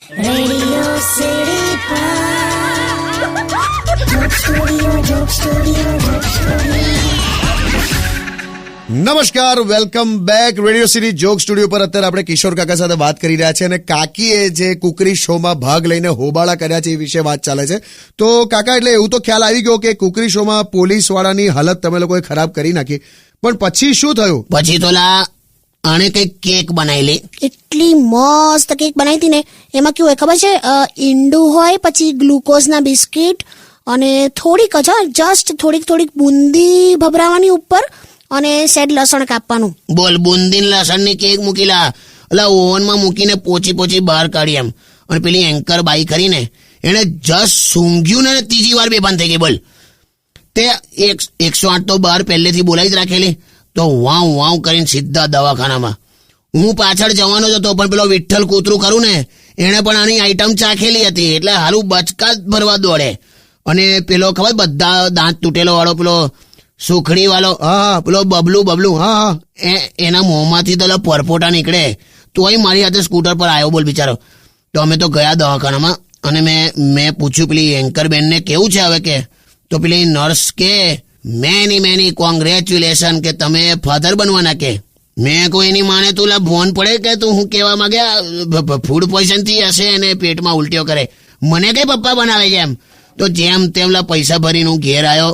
Radio city નમસ્કાર, welcome back. Radio city joke studio પર અત્યારે આપણે કિશોર કાકા સાથે વાત કરી રહ્યા છીએ અને કાકીએ જે કુકરી શોમાં ભાગ લઈને હોબાળા કર્યા છે એ વિશે વાત ચાલે છે. તો કાકા, એટલે એવું તો ખ્યાલ આવી ગયો કે કુકરી શોમાં પોલીસ વાળાની હાલત તમે લોકોએ ખરાબ કરી નાખી, પણ પછી શું થયું? પછી તો આને કઈક કેક બનાવેલી, એટલી મસ્ત કેક બનાવી હતી ને. એમાં કેવું હોય ખબર છે, ઈંડું હોય, પછી ગ્લુકોઝના બિસ્કિટ અને થોડીક જસ્ટ થોડીક બુંદી ભભરાવાની ઉપર અને સેડ લસણ કાપવાનું. બોલ, બુંદી લસણ ની કેક મૂકીલા, એટલે ઓવનમાં મૂકીને પોચી બહાર કાઢી એમ. અને પેલી એન્કર બાઈ કરીને એને જસ્ટ સૂંઘ્યું ને ત્રીજી વાર બેભાન થઈ ગઈ. બોલ, તે 108 તો બહાર પહેલેથી બોલાવી જ રાખેલી, તો વાવ કરીને સીધા દવાખાનામાં. હું પાછળ જવાનો જ હતો, પણ પેલો વિઠ્ઠલ કૂતરું ખરું ને, એને પણ આની આઈટમ ચાખેલી હતી, એટલે હારું બચકા જ ભરવા દોડે. અને પેલો ખબર બધા દાંત તૂટેલો વાળો પેલો સુખડી વાળો, હા, પેલો બબલું, હા, એના મોંમાંથી તો પરપોટા નીકળે. તોય મારી હાથે સ્કૂટર પર આવ્યો. બોલ બિચારો. તો અમે તો ગયા દવાખાનામાં અને મેં પૂછ્યું પેલી એન્કર બેનને કેવું છે હવે, કે તો પેલી નર્સ કે મેની કોંગ્રેચ્યુલેશન, કે તમે ફાધર બનવાના. કે મેં કોઈ એની માને તું ભોન પડે કે તું હું કહેવા માંગ્યા ફૂડ પોઈઝન થી હશે અને પેટમાં ઉલટીઓ કરે, મને કઈ પપ્પા બનાવે છે એમ. તો જેમ તેમ પૈસા ભરીને હું ઘેર આવ્યો.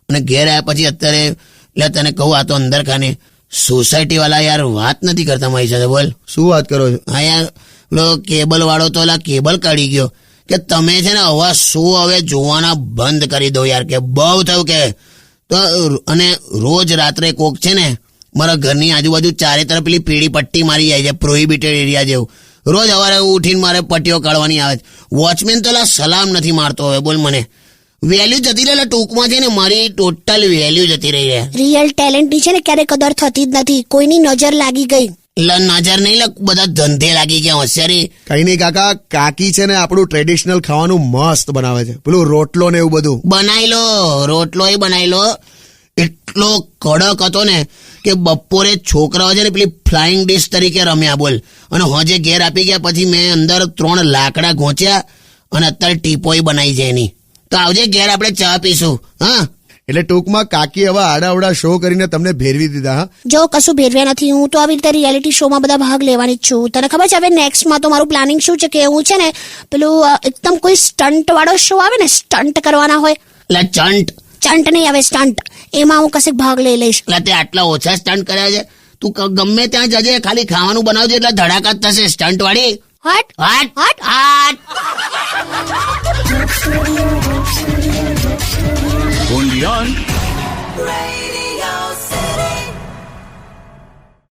અને ઘેર આવ્યા પછી અત્યારે એટલે તને કહું, આ તો અંદર ખાને સોસાયટી વાળા યાર વાત નથી કરતા મારી સાથે. બોલ, શું વાત કરો છો? હા યાર, પેલો કેબલ વાળો તો કેબલ કાઢી ગયો કે તમે છે ને હવે જોવાના બંધ કરી દો યાર, કે બહુ થયું કે. તો અને રોજ રાત્રે કોક છે ને મારા ઘરની આજુબાજુ ચારે તરફ પેલી પીળી પટ્ટી મારી જાય છે, પ્રોહિબિટેડ એરિયા જેવું. રોજ સવારે ઉઠીને મારે પટ્ટીઓ કાઢવાની આવે છે. વોચમેન તો સલામ નથી મારતો હવે. બોલ, મને વેલ્યુ જતી રહે, ટૂંકમાં છે ને મારી ટોટલ વેલ્યુ જતી રહી છે. રિયલ ટેલેન્ટની છે ને ક્યારે કદર થતી જ નથી, કોઈની નજર લાગી ગઈ. નજર નહીં, બધા ધંધે લાગી ગયા હોશિયારી. કઈ નહીં કાકા, કાકી છે ને આપણું ટ્રેડિશનલ ખાવાનું મસ્ત બનાવે છે, પેલું રોટલો ને એવું બધું. બનાવી લો, રોટલો એ બનાવી લો. એટલો કડક હતો ને કે બપોરે છોકરાઓ છે ને પેલી ફ્લાઇંગ ડિશ તરીકે રમ્યા. બોલ, અને હોજે ઘેર આપી ગયા પછી મેં અંદર 3 લાકડા ઘોંચ્યા અને અત્યારે ટીપોઈ બનાવી છે એની. તો આવજે ઘેર, આપણે ચા પીશું. હા, એટલે ટૂંકમાં કાકી હવે આડાવડા શો કરીને તમને ભેરવી દીધા. હા, જો કશું ભેરવ્યા નથી. હું તો આવી રીતે રિયાલિટી શોમાં બધા ભાગ લેવાની જ છું. તને ખબર છે હવે નેક્સ્ટમાં તો મારું પ્લાનિંગ શું છે, કે હું છે ને પેલું એકદમ કોઈ સ્ટન્ટ વાળો શો આવે ને, સ્ટન્ટ કરવાના હોય. ચંટ નહીં આવે, સ્ટન્ટ. એમાં હું કશેક ભાગ લઈ લઈશ. એટલે તે આટલા ઓછા સ્ટન્ટ કર્યા છે. તું ગમે ત્યાં જજે, ખાલી ખાવાનું બનાવજે એટલે ધડાકા જ થશે સ્ટન્ટ વાળી. હટ.